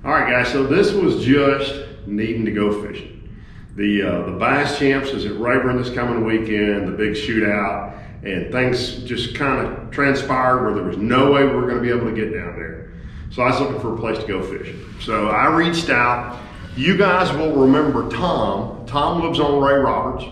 All right, guys, so this was just needing to go fishing. The Bass Champs is at Rayburn this coming weekend, the big shootout, and things just kind of transpired where there was no way we were going to be able to get down there. So I was looking for a place to go fishing. So I reached out. You guys will remember Tom. Tom lives on Ray Roberts,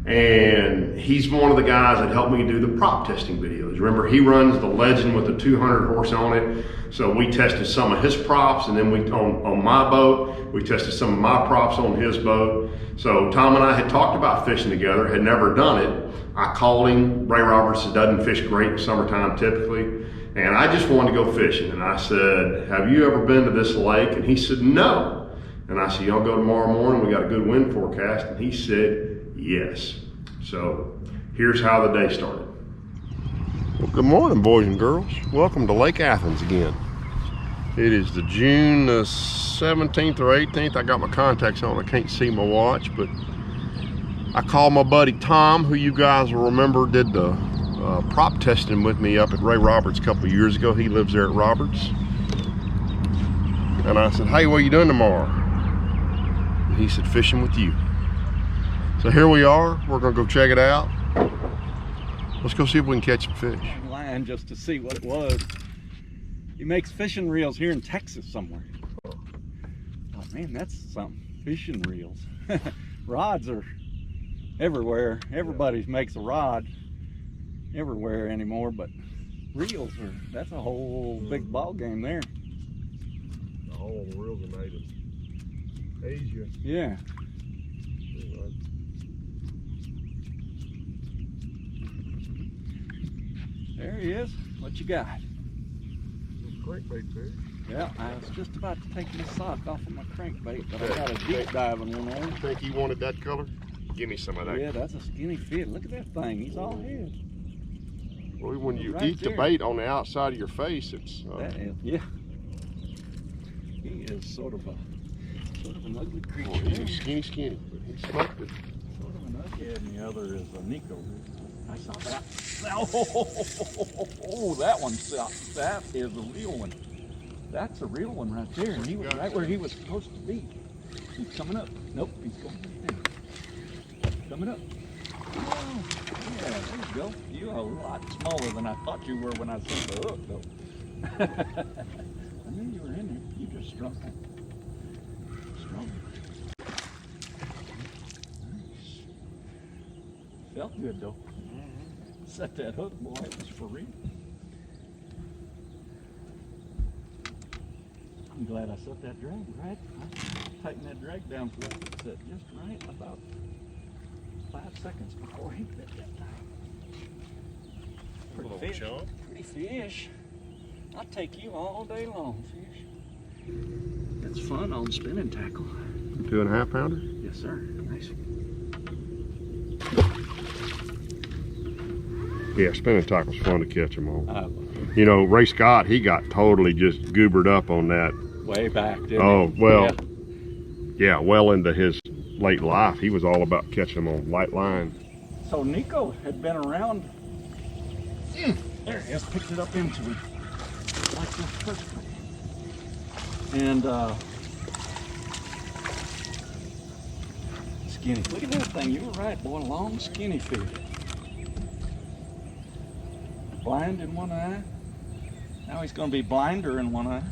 and he's one of the guys that helped me do the prop testing videos. Remember, he runs the Legend with the 200 horse on it. So we tested some of his props, and then on my boat, we tested some of my props on his boat. So Tom and I had talked about fishing together, had never done it. I called him. Ray Roberts doesn't fish great in summertime typically. And I just wanted to go fishing. And I said, have you ever been to this lake? And he said, no. And I said, y'all go tomorrow morning, we got a good wind forecast. And he said, yes. So here's how the day started. Well, good morning, boys and girls. Welcome to Lake Athens again. It is the June 17th or 18th. I got my contacts on. I can't see my watch, but I called my buddy Tom, who you guys will remember did the prop testing with me up at Ray Roberts a couple of years ago. He lives there at Roberts. And I said, hey, what are you doing tomorrow? And he said, fishing with you. So here we are. We're gonna go check it out. Let's go see if we can catch some fish. Line just to see what it was. He makes fishing reels here in Texas somewhere. Oh man, that's something. Fishing reels. Rods are everywhere. Everybody makes a rod everywhere anymore, but reels are, that's a whole big ball game there. The whole reels are made of Asia. Yeah. There he is. What you got? Crankbait fish. Yeah, I was just about to take my sock off of my crankbait, but I got a deep diving one on. You think he wanted that color? Give me some of that. Yeah, that's a skinny fish. Look at that thing. He's all head. Well, when you right eat there. the bait on the outside of your face, it's That is, yeah. He is sort of an ugly creature. well, he's skinny, but he smoked it. Sort of an ugly, and the other is a Nico. I saw that. Oh, that one's that is a real one. That's a real one right there, and he was right where he was supposed to be. He's coming up. Nope, he's going right there. Coming up. Oh, yeah, there you go. You are a lot smaller than I thought you were when I sent the hook, though. I knew you were in there. You just strung it. Strong. Nice. Felt good, though. Set that hook, boy. It was for real. I'm glad I set that drag right. I tightened that drag down so that it set just right about 5 seconds before he bit that thing. Pretty fish. Pretty fish. I'll take you all day long, fish. It's fun on spinning tackle. 2.5 pounder? Yes, sir. Nice. Yeah, spinning tackle's fun to catch them on. You know, Ray Scott, he got totally just goobered up on that. Way back, didn't Oh, he? well, yeah, well into his late life. He was all about catching them on light line. So Nico had been around. There he is, picked it up into him. Like this first one. And skinny. Look at that thing. You were right, boy. Long, skinny fish. Blind in one eye. Now he's going to be blinder in one eye.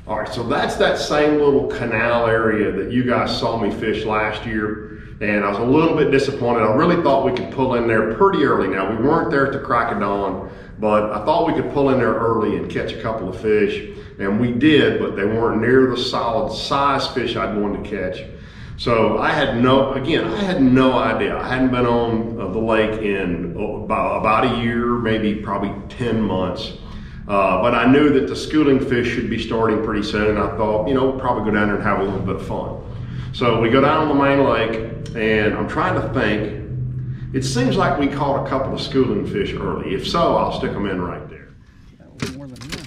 All right, so that's that same little canal area that you guys saw me fish last year, and I was a little bit disappointed. I really thought we could pull in there pretty early. Now, we weren't there at the crack of dawn, but I thought we could pull in there early and catch a couple of fish, and we did, but they weren't near the solid size fish I'd wanted to catch. So I had no idea. I hadn't been on the lake in about a year, maybe probably 10 months. But I knew that the schooling fish should be starting pretty soon, and I thought, you know, probably go down there and have a little bit of fun. So we go down on the main lake, and I'm trying to think. It seems like we caught a couple of schooling fish early. If so, I'll stick them in right there. That was more than one.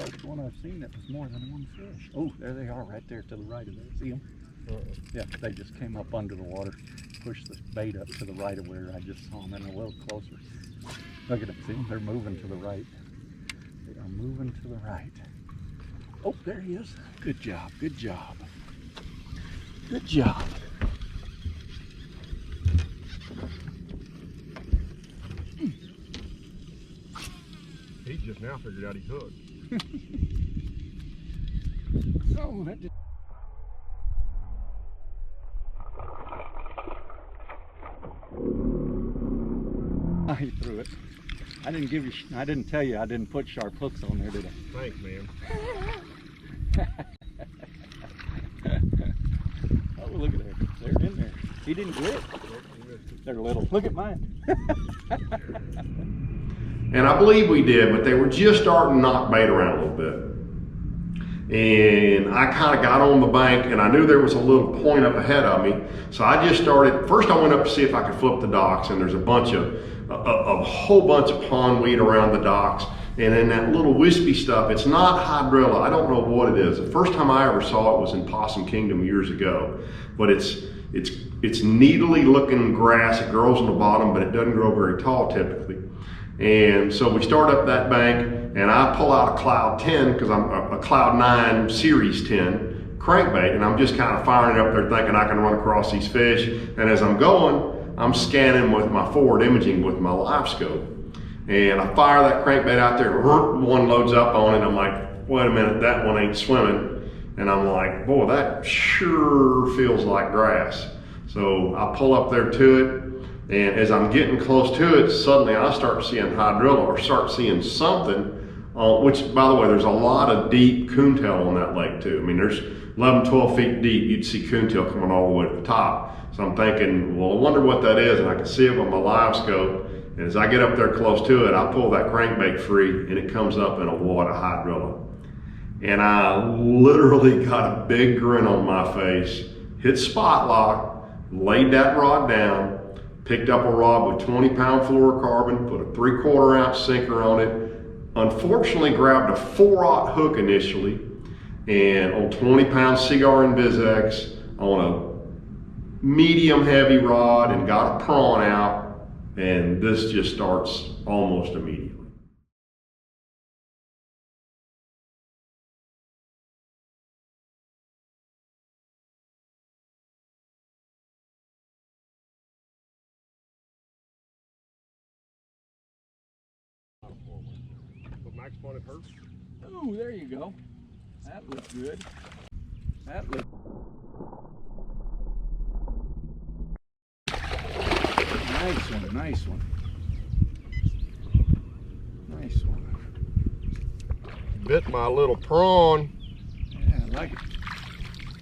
First one I've seen that was more than one fish. Oh, there they are right there to the right of there. See them? Yeah, they just came up under the water, pushed the bait up to the right of where I just saw them in a little closer. Look at them, see them? They're moving to the right. They are moving to the right. Oh, there he is. Good job, good job. Good job. He just now figured out he's hooked. Oh, that just... He threw it. I didn't tell you I didn't put sharp hooks on there, did I? Thanks, man. Oh, look at that. They're in there. He didn't get it. They're little. Look at mine. And I believe we did, but they were just starting to knock bait around a little bit. And I kind of got on the bank, and I knew there was a little point up ahead of me. So I just started, first I went up to see if I could flip the docks, and there's a whole bunch of pondweed around the docks. And then that little wispy stuff, it's not hydrilla. I don't know what it is. The first time I ever saw it was in Possum Kingdom years ago. But it's needly looking grass. It grows on the bottom, but it doesn't grow very tall typically. And so we start up that bank, and I pull out a Cloud 10, because I'm a Cloud 9 Series 10 crankbait, and I'm just kind of firing it up there thinking I can run across these fish. And as I'm going, I'm scanning with my forward imaging with my live scope. And I fire that crankbait out there, one loads up on it. I'm like, wait a minute, that one ain't swimming. And I'm like, boy, that sure feels like grass. So I pull up there to it, and as I'm getting close to it, suddenly I start seeing hydrilla, or start seeing something, which, by the way, there's a lot of deep coontail on that lake too. I mean, there's 11, 12 feet deep. You'd see coontail coming all the way to the top. So I'm thinking, well, I wonder what that is, and I can see it with my live scope. And as I get up there close to it, I pull that crankbait free, and it comes up in a wad of hydrilla. And I literally got a big grin on my face, hit spot lock, laid that rod down, picked up a rod with 20-pound fluorocarbon, put a 3/4 ounce sinker on it. Unfortunately, grabbed a 4/0 hook initially, and on 20-pound cigar and Vizex on a medium heavy rod, and got a prawn out. And this just starts almost immediately. But Max wanted her. Oh, there you go. That looks good. That looks... Nice one, nice one. Nice one. Bit my little prawn. Yeah, I like it.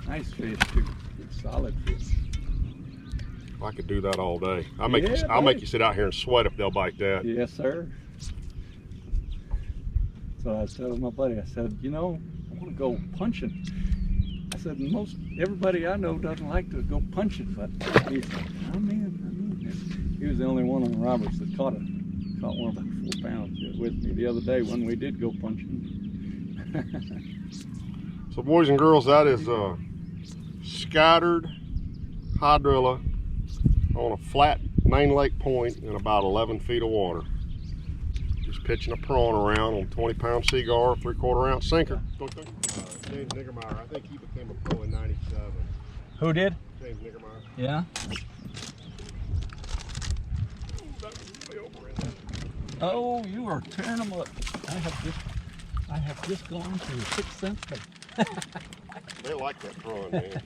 Nice fish too. Good solid fish. I could do that all day. I'll make you sit out here and sweat if they'll bite that. Yes, sir. So I was telling my buddy, I said, you know, I want to go punching. I said, everybody I know doesn't like to go punching, but he said, I'm in. He was the only one on the Roberts that caught one about 4 pounds with me the other day when we did go punching. So boys and girls, that is scattered hydrilla on a flat main lake point in about 11 feet of water. Just pitching a prawn around on 20-pound cigar, 3/4 ounce sinker. James Niggermeyer, I think he became a pro in '97. Who did? James Niggermeyer. Yeah. Oh, you are tearing them up. I have just gone to 6 cents bait. They like that prawn, man.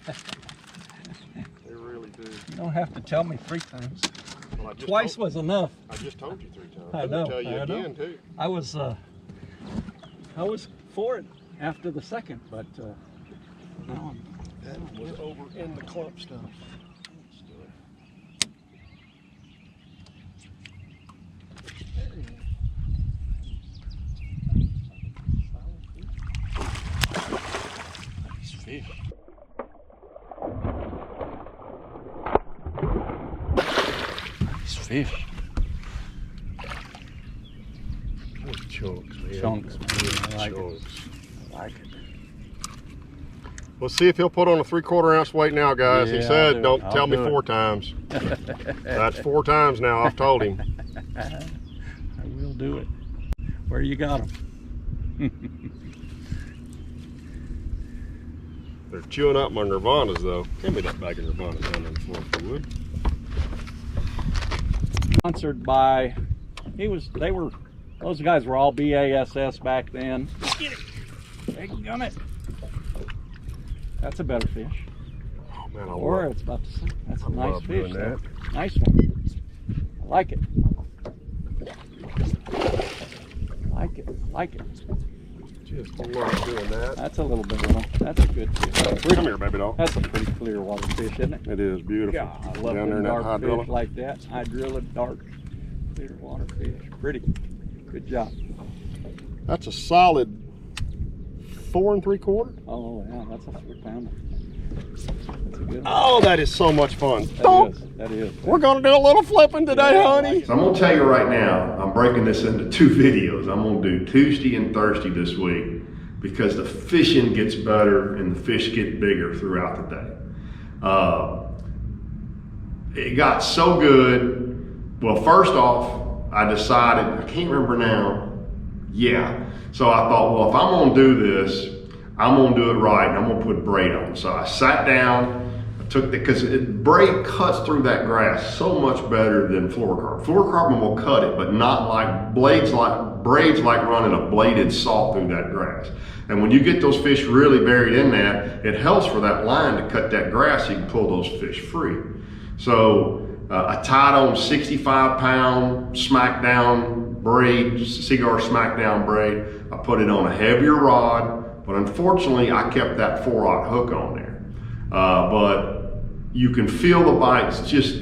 They really do. You don't have to tell me 3 times. Well, Twice was enough. I just told you 3 times. I know. Tell you again too. I was for it after the second, but now that was over in the clump stuff. Fish. Nice fish. Chunks, man. Chunks, man. I like Chunks. it. I like it. We'll see if he'll put on a 3/4 ounce weight now, guys. Yeah, he said, don't I'll tell me do it. 4 times. That's 4 times now, I've told him. I will do it. Where you got him? They're chewing up my Nirvanas though. Give me that bag of Nirvanas down on the floor if you would. Sponsored by, those guys were all BASS back then. Get it. Gun it. That's a better fish. Oh man, Or it's about to sink. That's a nice fish. That. Nice one. I like it. Like it. Just love doing that. That's a little bit of one. That's a good fish. Come here, baby doll. That's a pretty clear water fish, isn't it? It is beautiful. God, I love down there them in that dark Hydrilla. fish like that. Hydrilla, dark, clear water fish. Pretty. Good job. That's a solid 4 3/4. Oh, yeah, that's a 4-pounder. That's a good one. Oh, that is so much fun. That is. We're gonna do a little flipping today, Yeah, I honey. like it. So I'm gonna tell you right now, I'm breaking this into 2 videos. I'm gonna do Tuesday and Thursday this week because the fishing gets better and the fish get bigger throughout the day. It got so good. Well, first off, I decided, I can't remember now. Yeah. So I thought, well, if I'm gonna do this, I'm gonna do it right and I'm gonna put braid on. So I sat down, I took because braid cuts through that grass so much better than fluorocarbon. Fluorocarbon will cut it, but not like braids like running a bladed saw through that grass. And when you get those fish really buried in that, it helps for that line to cut that grass so you can pull those fish free. So I tied on 65-pound smackdown braid, cigar smackdown braid. I put it on a heavier rod. But unfortunately, I kept that 4/0 hook on there. But you can feel the bites just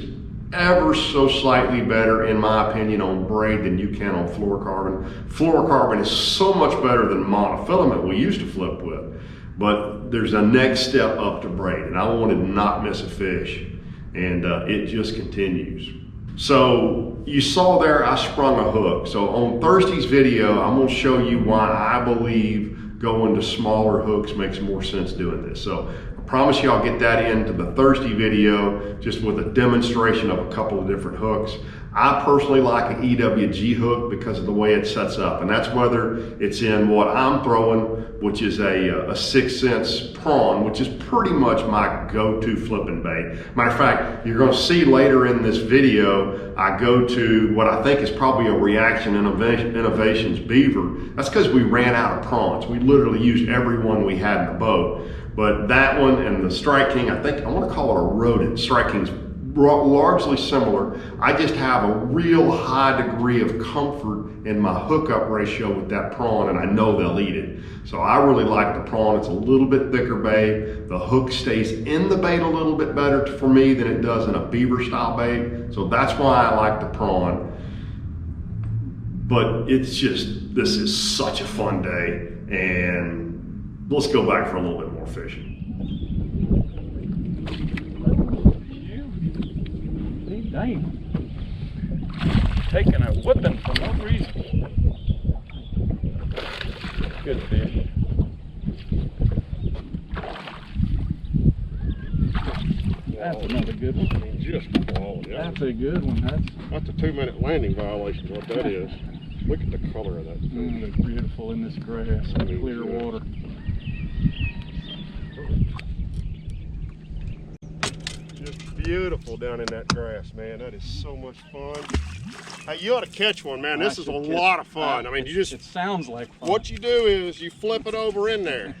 ever so slightly better, in my opinion, on braid than you can on fluorocarbon. Fluorocarbon is so much better than monofilament we used to flip with. But there's a next step up to braid, and I wanted to not miss a fish. And it just continues. So you saw there, I sprung a hook. So on Thursday's video, I'm gonna show you why I believe going to smaller hooks makes more sense doing this. So I promise you I'll get that into the Thursday video just with a demonstration of a couple of different hooks. I personally like an EWG hook because of the way it sets up, and that's whether it's in what I'm throwing, which is a 6 cents prawn, which is pretty much my go-to flipping bait. Matter of fact, you're gonna see later in this video, I go to what I think is probably a Reaction Innovations beaver. That's because we ran out of prawns. We literally used every one we had in the boat. But that one and the Strike King, I want to call it a rodent. Strike King's largely similar. I just have a real high degree of comfort in my hookup ratio with that prawn, and I know they'll eat it. So I really like the prawn. It's a little bit thicker bait. The hook stays in the bait a little bit better for me than it does in a beaver style bait. So that's why I like the prawn. But it's just, this is such a fun day, and let's go back for a little bit more fishing. Dang. Taking a whipping for no reason. Good fish. That's another good one. Just quality. That's a good one. That's a 2-minute landing violation, what that is. Look at the color of that fish. It's beautiful in this grass and clear water. Beautiful down in that grass, man. That is so much fun. Hey, you ought to catch one, man. This is a lot of fun. I mean, you just, it sounds like fun. What you do is you flip it over in there.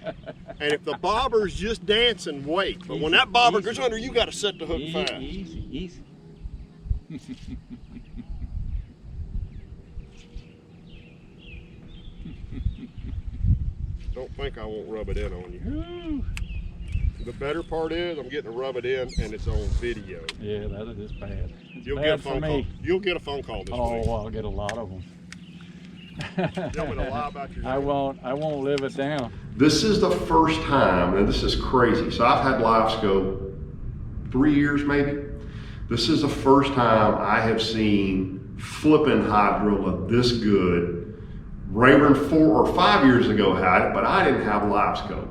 And if the bobber's just dancing, wait. But when that bobber goes under, you got to set the hook fast. Easy. Don't think I won't rub it in on you. The better part is I'm getting to rub it in and it's on video. Yeah, that is bad. You'll get a phone call. You'll get a phone call this week. Oh, I'll get a lot of them. You want me to lie about your I won't live it down. This is the first time, and this is crazy. So I've had live scope 3 years maybe. This is the first time I have seen flipping Hydrilla this good. Rayburn 4 or 5 years ago had it, but I didn't have live scope.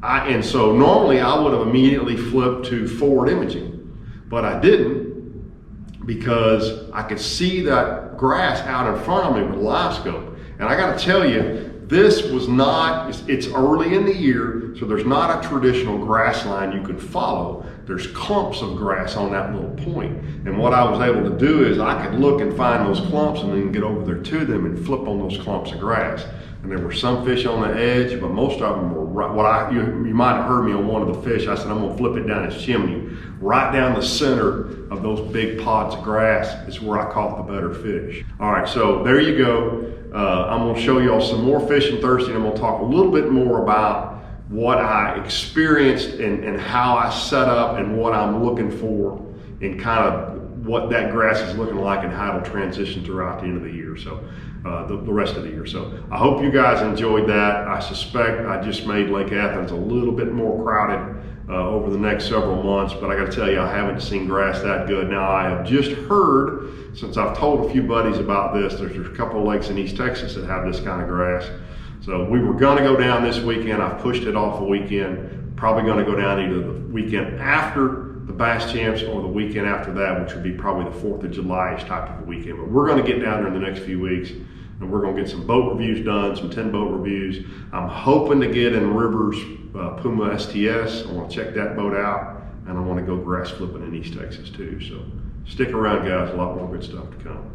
And so normally I would have immediately flipped to forward imaging, but I didn't because I could see that grass out in front of me with live scope. And I got to tell you, This was not, it's early in the year, so there's not a traditional grass line you could follow. There's clumps of grass on that little point. And what I was able to do is I could look and find those clumps and then get over there to them and flip on those clumps of grass. And there were some fish on the edge, but most of them were right, you might have heard me on one of the fish, I said I'm gonna flip it down his chimney. Right down the center of those big pods of grass is where I caught the better fish. All right, so there you go. I'm gonna show y'all some more fishing Thursday, and I'm gonna talk a little bit more about what I experienced and how I set up and what I'm looking for and kind of what that grass is looking like and how it'll transition throughout the end of the year. So the rest of the year. So I hope you guys enjoyed that. I suspect I just made Lake Athens a little bit more crowded over the next several months, but I gotta tell you, I haven't seen grass that good. Now I have just heard, since I've told a few buddies about this, there's a couple of lakes in East Texas that have this kind of grass. So we were gonna go down this weekend. I've pushed it off a weekend. Probably gonna go down either the weekend after the Bass Champs or the weekend after that, which would be probably the 4th of July-ish type of a weekend. But we're gonna get down there in the next few weeks, and we're gonna get some boat reviews done, some 10 boat reviews. I'm hoping to get in Rivers Puma STS. I wanna check that boat out, and I wanna go grass flipping in East Texas too. So stick around, guys, a lot more good stuff to come.